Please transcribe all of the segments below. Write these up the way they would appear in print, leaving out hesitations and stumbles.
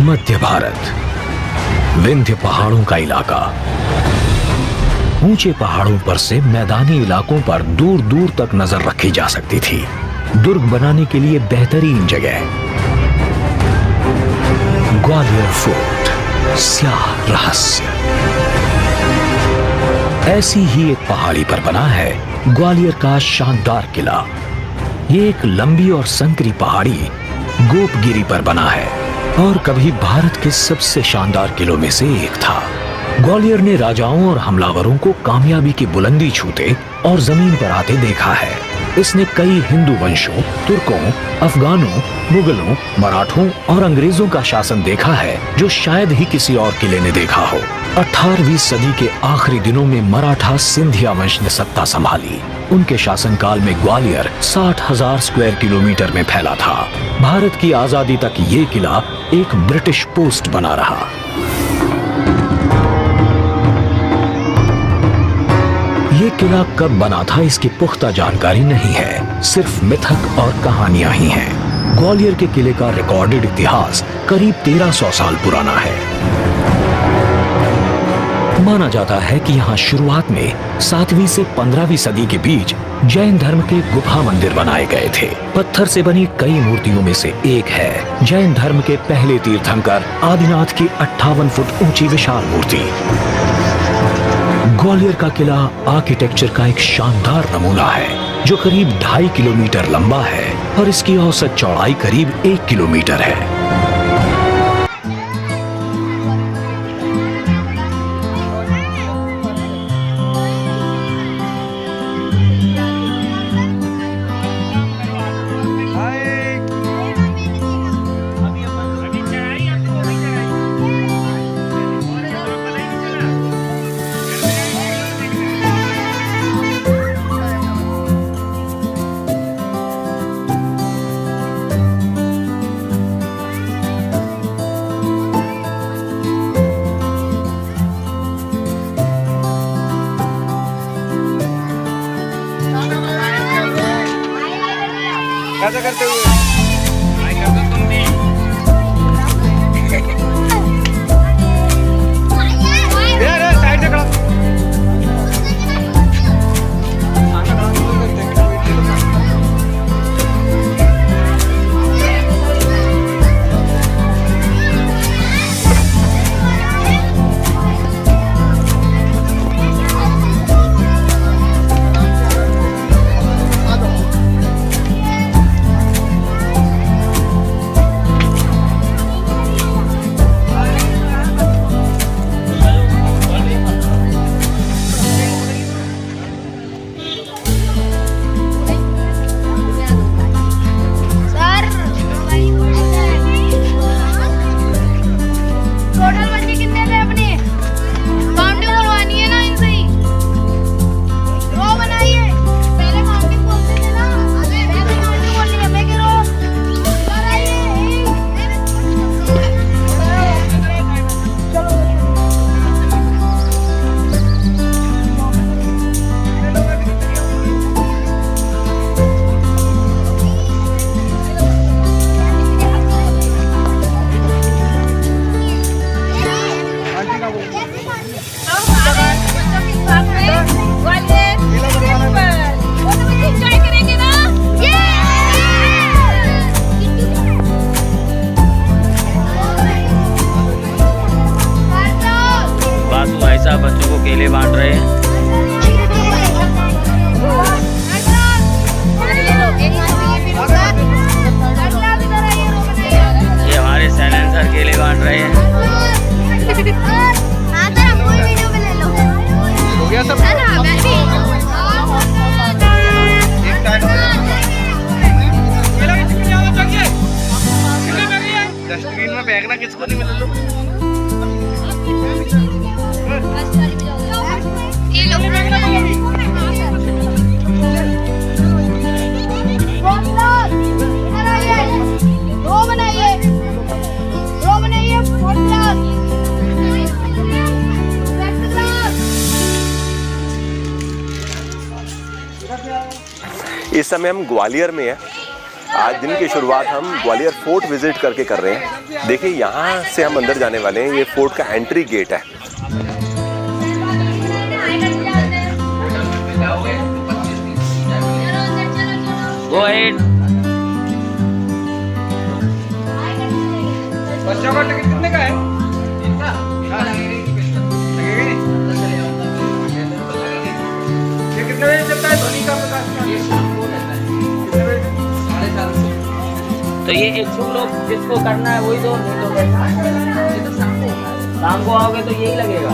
मध्य भारत, विंध्य पहाड़ों का इलाका। ऊंचे पहाड़ों पर से मैदानी इलाकों पर दूर दूर तक नजर रखी जा सकती थी। दुर्ग बनाने के लिए बेहतरीन जगह। ग्वालियर फोर्ट, स्याह रहस्य। ऐसी ही एक पहाड़ी पर बना है ग्वालियर का शानदार किला। ये एक लंबी और संकरी पहाड़ी गोपगिरी पर बना है और कभी भारत के सबसे शानदार किलों में से एक था। ग्वालियर ने राजाओं और हमलावरों को कामयाबी की बुलंदी छूते और जमीन पर आते देखा है। इसने कई हिंदू वंशों, तुर्कों, अफगानों, मुगलों, मराठों और अंग्रेजों का शासन देखा है जो शायद ही किसी और किले ने देखा हो। 18वीं सदी के आखिरी दिनों में मराठा सिंधिया वंश ने सत्ता संभाली। उनके शासनकाल में ग्वालियर 60,000 स्क्वायर किलोमीटर में फैला था। भारत की आजादी तक ये किला एक ब्रिटिश पोस्ट बना रहा। ये किला कब बना था इसकी पुख्ता जानकारी नहीं है, सिर्फ मिथक और कहानियां ही हैं। ग्वालियर के किले का रिकॉर्डेड इतिहास करीब 1300 साल पुराना है। माना जाता है कि यहाँ शुरुआत में 7वीं से 15वीं सदी के बीच जैन धर्म के गुफा मंदिर बनाए गए थे। पत्थर से बनी कई मूर्तियों में से एक है जैन धर्म के पहले तीर्थंकर आदिनाथ की 58 फुट ऊंची विशाल मूर्ति। ग्वालियर का किला आर्किटेक्चर का एक शानदार नमूना है जो करीब 2.5 किलोमीटर लंबा है और इसकी औसत चौड़ाई करीब 1 किलोमीटर है। कैसा करते हुए तुम भी साइड से खड़ा बच्चों को केले बांट रहे हैं। ये हमारे साइलेंसर केले बांट रहे हैं। हो गया सब डस्टबिन में फेंकना किसको नहीं मिला लो। इस समय हम ग्वालियर में हैं। आज दिन की शुरुआत हम ग्वालियर फोर्ट विजिट करके कर रहे हैं। देखिए यहाँ से हम अंदर जाने वाले हैं। ये फोर्ट का एंट्री गेट है। Go ahead. बच्चों का टिकट कितने का है? ये कितने बजे चलता है धोनी का प्रकाश? कितने बजे? 7:30। तो ये 100 लोग जिसको करना है वही दो, नहीं तो कैसे? शाम को आओगे तो यही लगेगा।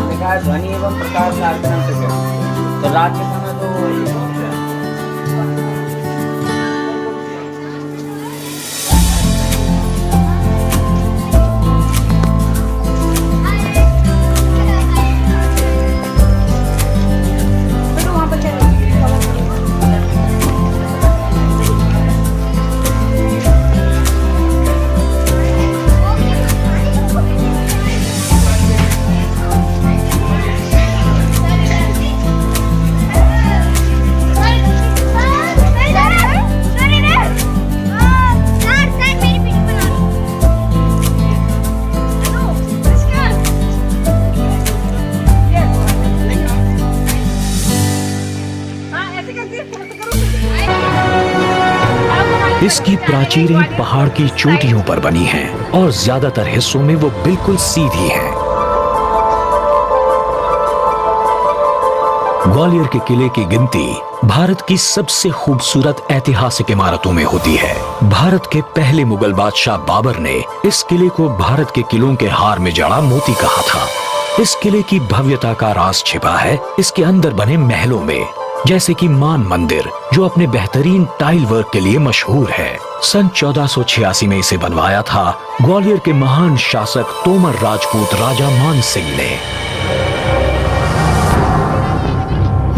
लिखा है ध्वनि एवं प्रकाश कार्यक्रम से, तो रात के समय तो इसकी प्राचीरें पहाड़ की चोटियों पर बनी हैं और ज्यादातर हिस्सों में वो बिल्कुल सीधी हैं। ग्वालियर के किले की गिनती भारत की सबसे खूबसूरत ऐतिहासिक इमारतों में होती है। भारत के पहले मुगल बादशाह बाबर ने इस किले को भारत के किलों के हार में जड़ा मोती कहा था। इस किले की भव्यता का राज छिपा है इसके अंदर बने महलों में, जैसे कि मान मंदिर जो अपने बेहतरीन टाइल वर्क के लिए मशहूर है। सन 1486 में इसे बनवाया था ग्वालियर के महान शासक तोमर राजपूत राजा मान सिंह ने।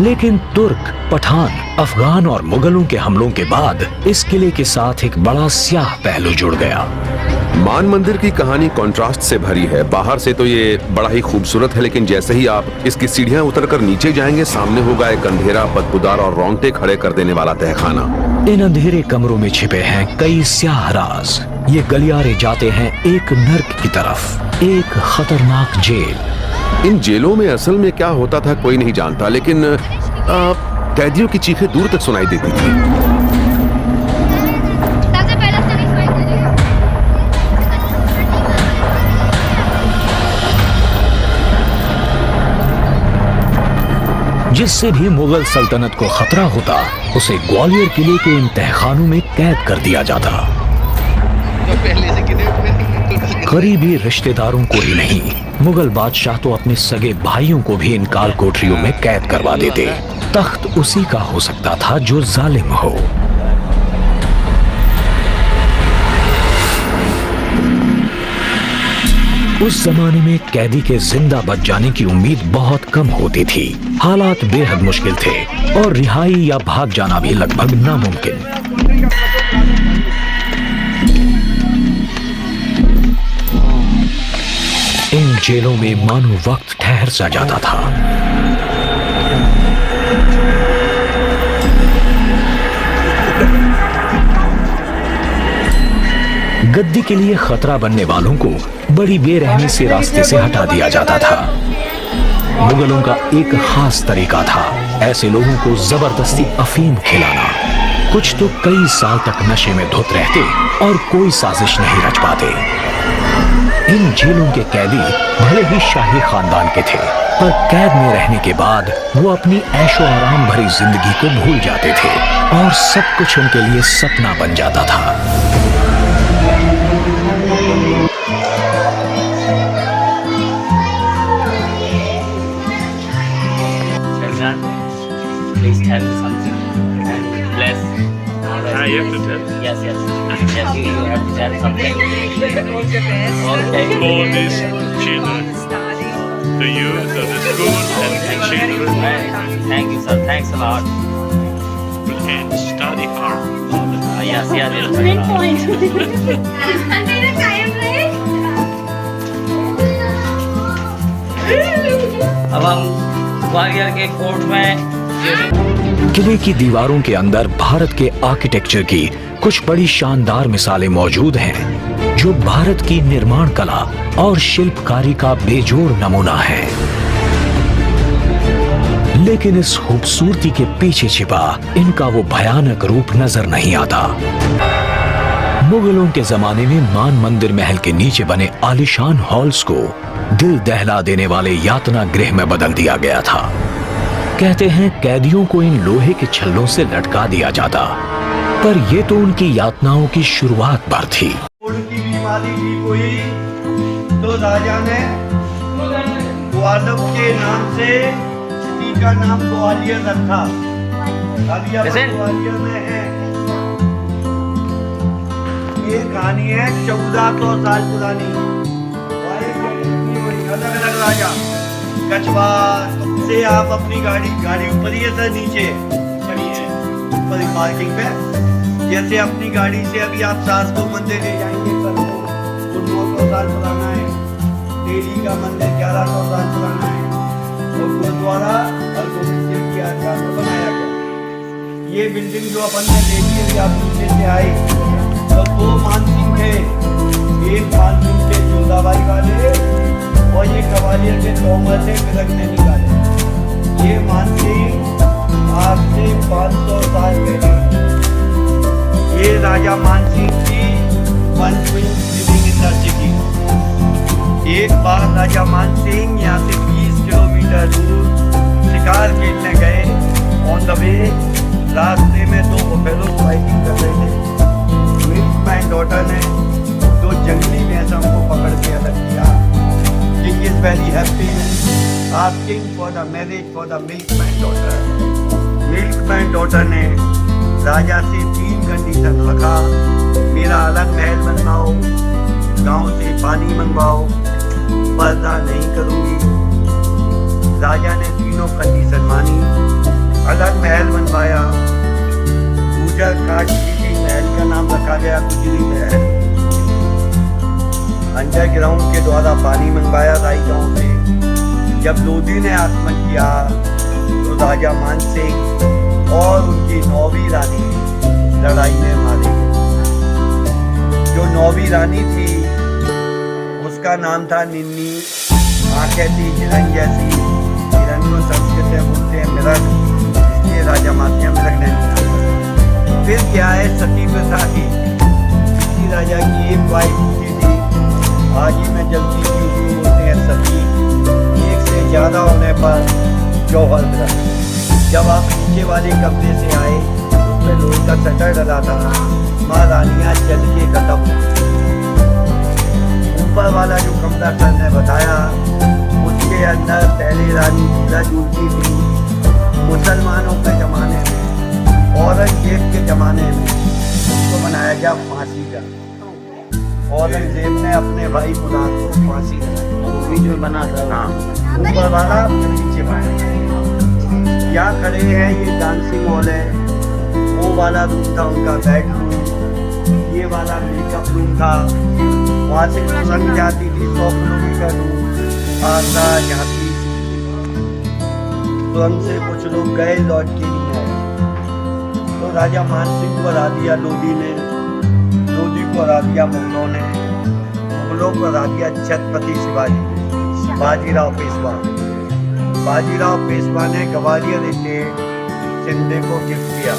लेकिन तुर्क, पठान, अफगान और मुगलों के हमलों के बाद इस किले के साथ एक बड़ा स्याह पहलू जुड़ गया। मान मंदिर की कहानी कंट्रास्ट से भरी है। बाहर से तो ये बड़ा ही खूबसूरत है, लेकिन जैसे ही आप इसकी सीढ़ियां उतरकर नीचे जाएंगे सामने होगा एक अंधेरा, बदबूदार और रोंगटे खड़े कर देने वाला तहखाना। इन अंधेरे कमरों में छिपे हैं कई स्याह राज। ये गलियारे जाते हैं एक नर्क की तरफ, एक खतरनाक जेल। इन जेलों में असल में क्या होता था कोई नहीं जानता, लेकिन कैदियों की चीखें दूर तक सुनाई देती थी। जिससे भी मुगल सल्तनत को खतरा होता उसे ग्वालियर किले के इन तहखानों में कैद कर दिया जाता। करीबी रिश्तेदारों को ही नहीं, मुगल बादशाह तो अपने सगे भाइयों को भी इन काल कोठरियों में कैद करवा देते। तख्त उसी का हो सकता था जो जालिम हो। उस जमाने में कैदी के जिंदा बच जाने की उम्मीद बहुत कम होती थी। हालात बेहद मुश्किल थे और रिहाई या भाग जाना भी लगभग नामुमकिन। इन जेलों में मानो वक्त ठहर सा जाता था। गद्दी के लिए खतरा बनने वालों को बड़ी बेरहमी से रास्ते से हटा दिया जाता था। मुगलों का एक खास तरीका था ऐसे लोगों को जबरदस्ती अफीम खिलाना। कुछ तो कई साल तक नशे में धुत रहते और कोई साजिश नहीं रच पाते। इन जेलों के कैदी भले ही शाही खानदान के थे, पर कैद में रहने के बाद वो अपनी ऐशो आराम भरी जिंदगी को भूल जाते थे और सब कुछ उनके लिए सपना बन जाता था। Please tell me something. Bless. You have to tell. Yes, yes. Yes, you have to tell something. Okay. All these children, to you, to the school, and the children, Thank you, sir. Thanks a lot. and study hard. Yes, yes. Yes. अब हम ग्वालियर के court में किले की दीवारों के अंदर भारत के आर्किटेक्चर की कुछ बड़ी शानदार मिसालें मौजूद हैं, जो भारत की निर्माण कला और शिल्पकारी का बेजोड़ नमूना है। लेकिन इस खूबसूरती के पीछे छिपा इनका वो भयानक रूप नजर नहीं आता। मुगलों के जमाने में मान मंदिर महल के नीचे बने आलीशान हॉल्स को दिल दहला देने वाले यातना गृह में बदल दिया गया था। कहते हैं कैदियों को इन लोहे के छल्लों से लटका दिया जाता, पर यह तो उनकी यातनाओं की शुरुआत भर थी। उनकी बीमारी ठीक हुई तो राजा ने ग्वालियर के नाम से सिटी का नाम ग्वालियर रखा। ग्वालियर में है। ये कहानी है 1400 साल पुरानी। अलग अलग राजा कछवार से आप अपनी गाड़ी ऊपर ही है सर, नीचे खड़ी है ऊपर पार्किंग पे। जैसे अपनी गाड़ी से अभी आप सास को मंदिर ले जाएंगे सर, वो 900 साल पुराना है। दिल्ली का मंदिर 1100 साल पुराना है और गुरुद्वारा हरगोबिंद सिंह की यादगार में बनाया गया। ये बिल्डिंग जो अपन ने देखी है, आप नीचे से आए तो 2 मानसिंह थे। एक मानसिंह थे जोधाबाई वाले और ये ग्वालियर के तोमर थे बिरक ने निकाले। ये मानसिंह आज से 500 साल पहले ये राजा मानसिंह की लिविंग इन द सिटी। एक बार राजा मानसिंह यहाँ से 20 किलोमीटर दूर शिकार खेलने गए। ऑन द वे रास्ते में 2 बफेलो फाइटिंग कर रहे थे। मिल्कमैन डॉटर ने 2 जंगली भैंसों को पकड़ के अलग किया। King is very happy asking for the marriage for the milkman daughter. Milkman daughter ने राजा से 3 कंडीशन रखा। मेरा अलग महल बनवाओ, गांव से पानी मंगवाओ, पर्दा नहीं करूंगी। राजा ने तीनों कंडीशन मानी। अलग महल बनवाया। गुजर काट की महल का नाम रखा गया गुजरी महल। अंडरग्राउंड के द्वारा पानी मंगवाया राई गांव से। जब लोधी ने आक्रमण किया तो राजा मानसिंह और उनकी 9वीं रानी लड़ाई में मारे गए। जो 9वीं रानी थी उसका नाम था निन्नी। आंखें थी हिरन जैसी। हिरन को संस्कृत में बोलते हैं मिरग, इसलिए राजा मातिया मिरग ने। फिर क्या है सती प्रथा थी। किसी राजा की एक वाइफ होती थी। आज ही में जल्दी की बोलते हैं सती। एक से ज्यादा होने पर जौहर ग्रह। जब आप नीचे वाले कमरे से आए उसमें लोहे का शटर डला था। माँ रानियाँ जल के खत्म। ऊपर वाला जो कमरा सर ने बताया उसके अंदर पहले रानी झूला झूलती थी। मुसलमानों के ज़माने में, औरंगजेब के ज़माने में उसको बनाया गया फांसी का। औरंगजेब ने अपने भाई मुराद को फांसी लगाई जो बना था। हाँ, ऊपर वाला नीचे वाला। यहाँ खड़े हैं ये डांसिंग हॉल है। वो वाला रूम था उनका बेडरूम। ये वाला मेकअप रूम था। वहाँ से संग जाती थी 100 किलोमीटर दूर आगरा जाती। तो हमसे कुछ लोग गए लौट के नहीं आए। तो राजा मानसिंह को हरा दिया लोधी ने। लोधी को हरा दिया मुगलों ने। मुगलों को हरा दिया छत्रपति शिवाजी। बाजीराव पेशवा। बाजीराव पेशवा ने ग्वालियर स्टेट शिंदे को गिफ्ट किया।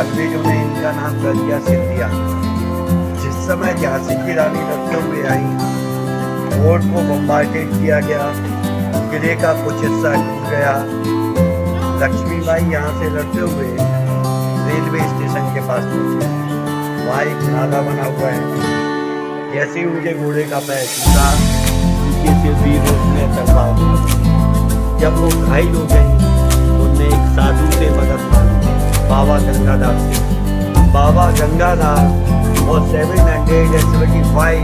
अंग्रेजों ने इनका नाम कर दिया सिंधिया। जिस समय झांसी की रानी लड़ते हुए आई, फोर्ट को बम्बार्डेड किया गया। किले का कुछ हिस्सा टूट गया। लक्ष्मीबाई यहाँ से लड़ते हुए रेलवे स्टेशन के पास पहुँचे। वहाँ एक नाला बना हुआ है। जैसे ही मुझे घोड़े का पैर टूटा, उनके से वीर ने तलवार। जब वो घायल हो गई तो उनने एक साधु से मदद मांगी, बाबा गंगाधर से। बाबा गंगाधर और 775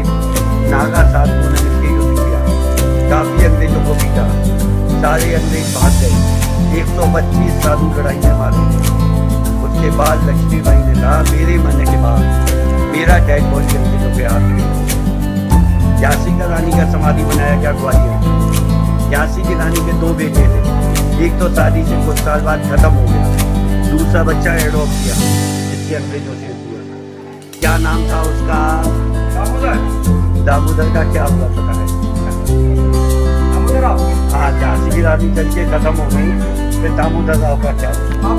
नागा साधुओं ने मिलकर युद्ध किया। काफी अंग्रेजों को पीटा। सारे अंग्रेज भाग गए। 125 साधु लड़ाई में मारे। उसके बाद लक्ष्मीबाई ने कहा मेरे मरने के बाद मेरा डेड बॉडी अंग्रेजों के हाथ में। झांसी का रानी का समाधि बनाया गया ग्वालियर। झांसी की रानी के 2 बेटे थे। एक तो शादी से कुछ साल बाद खत्म हो गया। दूसरा बच्चा एडॉप्ट किया जिसके अंग्रेजों से हुआ। क्या नाम था उसका? दामोदर का क्या हुआ पता है? हाँ, झांसी की रानी चल के खत्म हो गई, फिर दामोदर राव का क्या हुआ?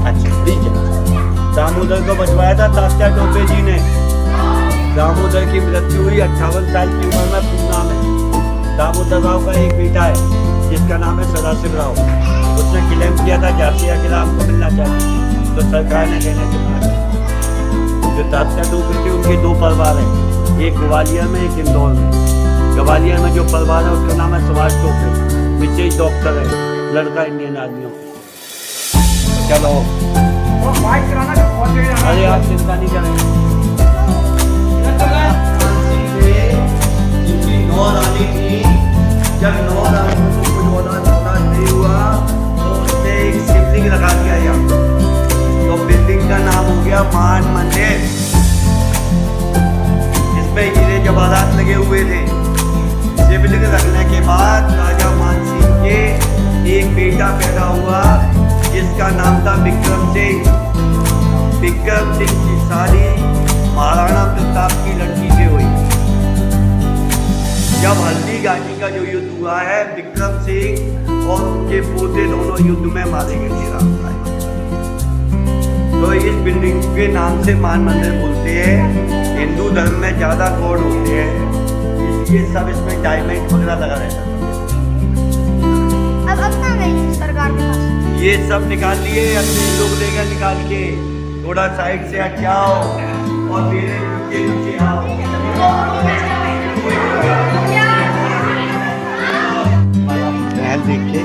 अच्छा ठीक है। दामोदर को बचवाया था तात्या टोपे जी ने। दामोदर की मृत्यु हुई 58 साल की उम्र में पूना में। दामोदर राव का एक बेटा है जिसका नाम है सदाशिव राव। उसने क्लेम किया था झांसी का किला हमको मिलना चाहिए, तो सरकार ने देने से मना किया। जो तात्या टोपे थे उनके दो परिवार हैं, एक ग्वालियर में एक इंदौर में। ग्वालियर में जो परिवार है उसका नाम है सुभाष टोपे, विशेष डॉक्टर है, लड़का इंडियन आर्मियों। चलो अरे आप चिंता नहीं करें। नौ रानी थी, जब 9 रानी को कुछ औलाद नहीं हुआ तो उसने एक शिवलिंग लगा दिया यहाँ, तो बिल्डिंग का नाम हो गया मान मंदिर। इसमें हीरे जवाहरात लगे हुए थे। शिवलिंग रखने के बाद राजा मानसिंह के एक बेटा पैदा हुआ जिसका नाम था विक्रम सिंह। विक्रम सिंह की शादी महाराणा प्रताप की लड़की से हुई। जब हल्दी घाटी का जो युद्ध हुआ है, विक्रम सिंह और उनके पोते दोनों युद्ध में मारे गए थे राम भाई। तो इस बिल्डिंग के नाम से मान मंदिर बोलते हैं। हिंदू धर्म में ज्यादा गॉड होते हैं, इसलिए सब इसमें डायमंड वगैरह लगा रहता था। अब अपना नहीं सरकार के पास ये सब निकाल लिए, अपने लोग ले गए निकाल के। थोड़ा साइड से हट जाओ और मेरे नीचे आओ। महल देख के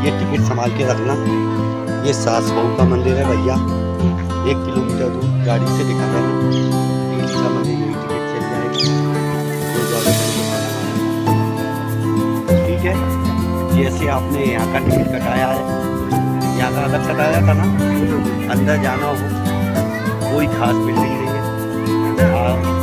ये टिकट संभाल के रखना। ये सास बहू का मंदिर है भैया, 1 किलोमीटर दूर गाड़ी से दिखा रहा है। का मंदिर ये टिकट चल जाएगा। ठीक है, जैसे आपने यहाँ का टिकट कटाया है, यहाँ का अगर कटाया था ना, अंदर जाना हो, कोई खास बिल्डिंग नहीं है।